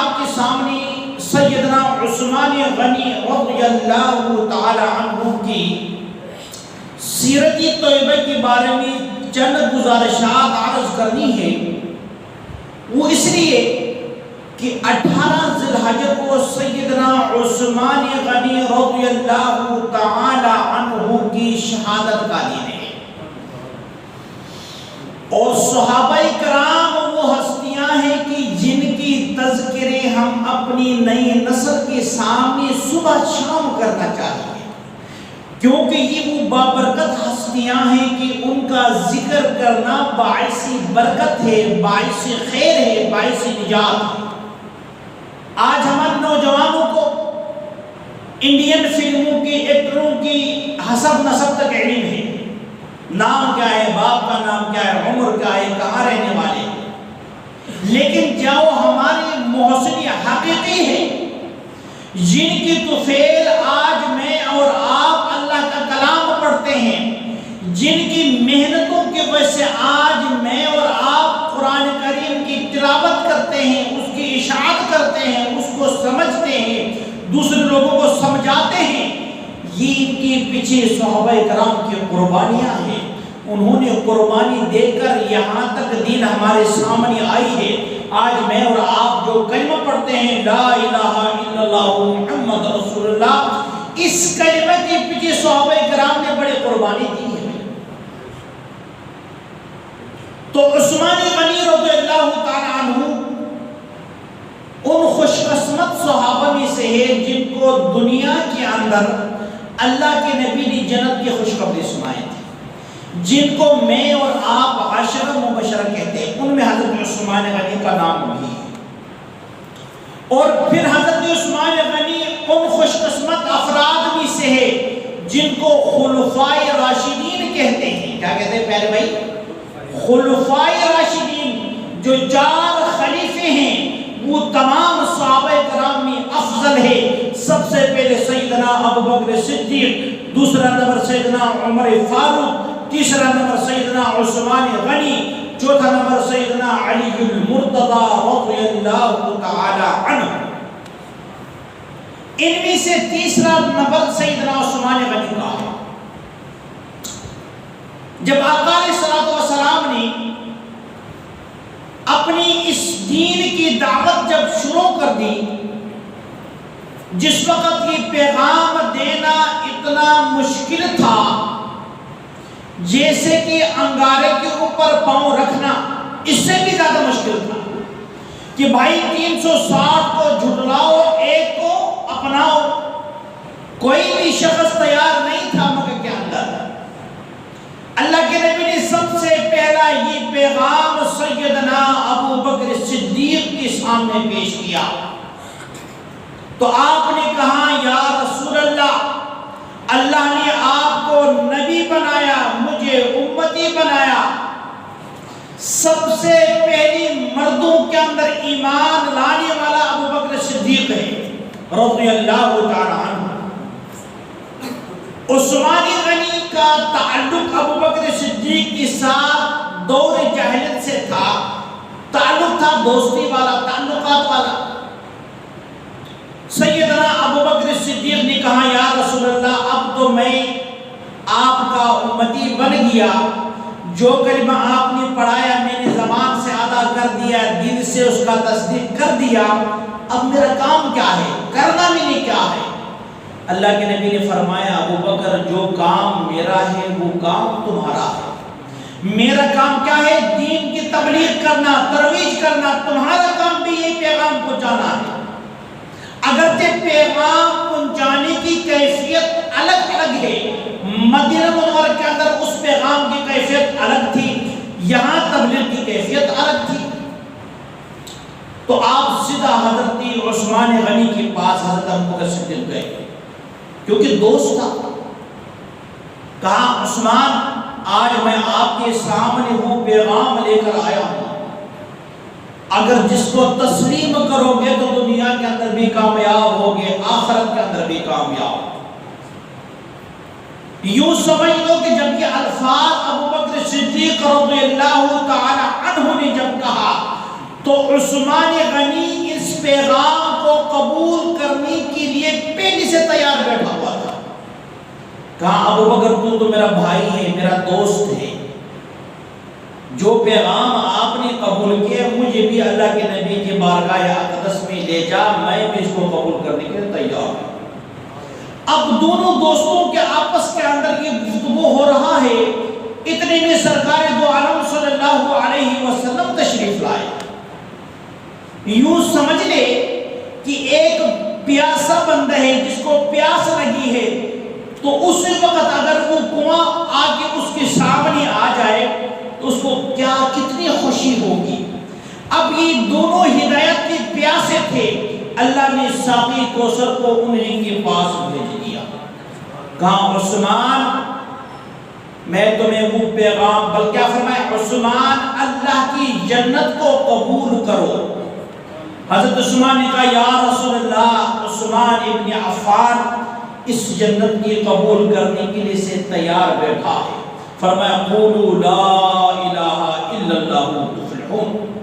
آپ کے سامنے سیدنا عثمان غنی رضی اللہ تعالی عنہ کی سیرت طیبہ کے بارے میں چند گزارشات عرض کرنی ہے۔ وہ اس لیے کہ 18 ذی الحجہ کو سیدنا عثمان غنی رضی اللہ تعالی عنہ کی شہادت کا دن ہے، اور صحابہ کرام وہ ہستیاں ہیں کہ جن کی تذکرے ہم اپنی نئی نسل کے سامنے صبح شام کرنا چاہیے، کیونکہ یہ وہ بابرکت ہستیاں ہیں کہ ان کا ذکر کرنا باعث برکت ہے، باعث خیر ہے، باعث نجات ہے۔ آج ہمارے نوجوانوں کو انڈین فلموں کے ایکٹروں کی حسب نسب تک علم ہے، نام کیا ہے، باپ کا نام کیا ہے، عمر کیا ہے، کہاں رہنے والے ہیں، لیکن جو ہمارے محسن حقیقی ہیں جن کی طفیل آج میں اور آپ اللہ کا کلام پڑھتے ہیں، جن کی محنتوں کی وجہ سے آج میں اور آپ قرآن کریم کی تلاوت کرتے ہیں، اس کی اشاعت کرتے ہیں، اس کو سمجھتے ہیں، دوسرے لوگوں کو سمجھاتے ہیں، یہ ان کے پیچھے صحابہ کرام کی قربانیاں ہیں۔ انہوں نے قربانی دے کر یہاں تک دین ہمارے سامنے آئی ہے۔ آج میں اور آپ جو کلمہ پڑھتے ہیں لا الہ الا اللہ محمد رسول اللہ، اس کلمہ کے پیچھے صحابہ کرام نے بڑی قربانی دی ہے۔ تو عثمان غنی رضی اللہ تعالی عنہ ان خوش قسمت صحابہ میں سے ہے جن کو دنیا کے اندر اللہ کے نبی نے جنت کی خوشخبری سنائی تھی، جن کو میں اور آپ عشرہ مبشرہ کہتے ہیں، ان میں حضرت عثمان غنی کا نام بھی ہے۔ اور پھر حضرت عثمان غنی ان خوش قسمت افراد میں سے ہے جن کو خلفائے راشدین کہتے ہیں۔ کیا کہتے ہیں پہلے بھائی؟ خلفائے راشدین، جو 4 خلیفے ہیں، وہ تمام صحابہ کرام میں افضل ہے۔ سب سے پہلے سیدنا ابوبکر صدیق، دوسرا نمبر سیدنا عمر فاروق، تیسرا نمبر سیدنا عثمان غنی، چوتھا نمبر سیدنا علی المرتضی رضی اللہ تعالی عنہ۔ ان میں سے تیسرا نمبر سیدنا عثمان غنی کا ہے۔ جب آقا علیہ السلام نے اپنی اس دین کی دعوت جب شروع کر دی، جس وقت یہ پیغام دینا اتنا مشکل تھا جیسے کہ انگارے کے اوپر پاؤں رکھنا، اس سے بھی زیادہ مشکل تھا کہ بھائی 360 کو جھٹلاؤ، ایک کو اپناؤ۔ کوئی بھی شخص تیار نہیں تھا مکہ کے اندر۔ اللہ کے نبی نے سب سے پہلا یہ پیغام سیدنا ابوبکر صدیق کے سامنے پیش کیا، تو آپ نے کہا یا رسول اللہ، اللہ نے آپ کو نبی بنایا، مجھے امتی بنایا، سب سے پہلی مردوں کے اندر ایمان لانے والا ابوبکر صدیق ہے رضی اللہ تعالی عنہ۔ عثمان غنی کا تعلق ابوبکر صدیق کے ساتھ دور جاہلیت سے تھا، تعلق تھا دوستی والا، تعلقات والا۔ سیدنا ابوبکر صدیق نے کہا یا رسول اللہ، اب تو میں آپ کا امتی بن گیا، جو کلمہ آپ نے پڑھایا میں نے زبان سے ادا کر دیا، دل سے اس کا تصدیق کر دیا، اب میرا کام کیا ہے، کرنا میں نے کیا ہے؟ اللہ کے نبی نے فرمایا ابوبکر، جو کام میرا ہے وہ کام تمہارا ہے۔ میرا کام کیا ہے؟ دین کی تبلیغ کرنا، ترویج کرنا۔ تمہارا کام بھی یہ پیغام پہنچانا ہے۔ اگرچہ پیغام پہنچانے کی کیفیت الگ الگ ہے، مدینہ منورہ کے اندر اس پیغام کی کیفیت الگ تھی، یہاں تبلیغ کی کیفیت الگ تھی۔ تو آپ سیدھا حضرت عثمان غنی کے پاس حضرت ابوبکر صدیق گئے، کیونکہ دوست تھا۔ کہا عثمان، آج میں آپ کے سامنے وہ پیغام لے کر آیا ہوں، اگر جس کو تسلیم کرو گے تو دنیا کے اندر بھی کامیاب ہوگے، آخرت کے اندر بھی کامیاب۔ یوں سمجھ لو کہ جب یہ الفاظ ابوبکر صدیق رضی اللہ تعالی عنہ نے جب کہا تو عثمان غنی اس پیغام کو قبول کرنے کے لیے پہلے سے تیار بیٹھا ہوا تھا. کہا ابو بکر تو میرا بھائی ہے، میرا دوست ہے، جو پیغام آپ نے قبول کیا مجھے بھی اللہ کے نبی کے بارگاہ اقدس میں لے جا، میں بھی اس کو قبول کرنے کے لیے تیار ہوں. اب دونوں دوستوں کے آپس کے اندر یہ گفتگو ہو رہا ہے، اتنے میں سرکار دو عالم صلی اللہ علیہ وسلم تشریف لائے. یوں سمجھ لے کہ ایک پیاسا بندہ ہے جس کو پیاس لگی ہے، تو اس وقت اگر وہ کنواں آ کے اس کے سامنے آ جائے تو اس کو کیا کتنی خوشی ہوگی. اب یہ دونوں ہدایت کے پیاسے تھے، اللہ نے ساقی کوثر کو انہیں کے پاس بھیج دیا. کہا عثمان میں تمہیں وہ پیغام، بلکہ کیا فرمایا عثمان اللہ کی جنت کو قبول کرو. حضرت عثمان نے کہا یا رسول اللہ، عثمان ابن عفان اس جنت کی قبول کرنے کے لیے سے تیار بیٹھا ہے. فرمایا قولوا لا الہ الا اللہ تفلحون.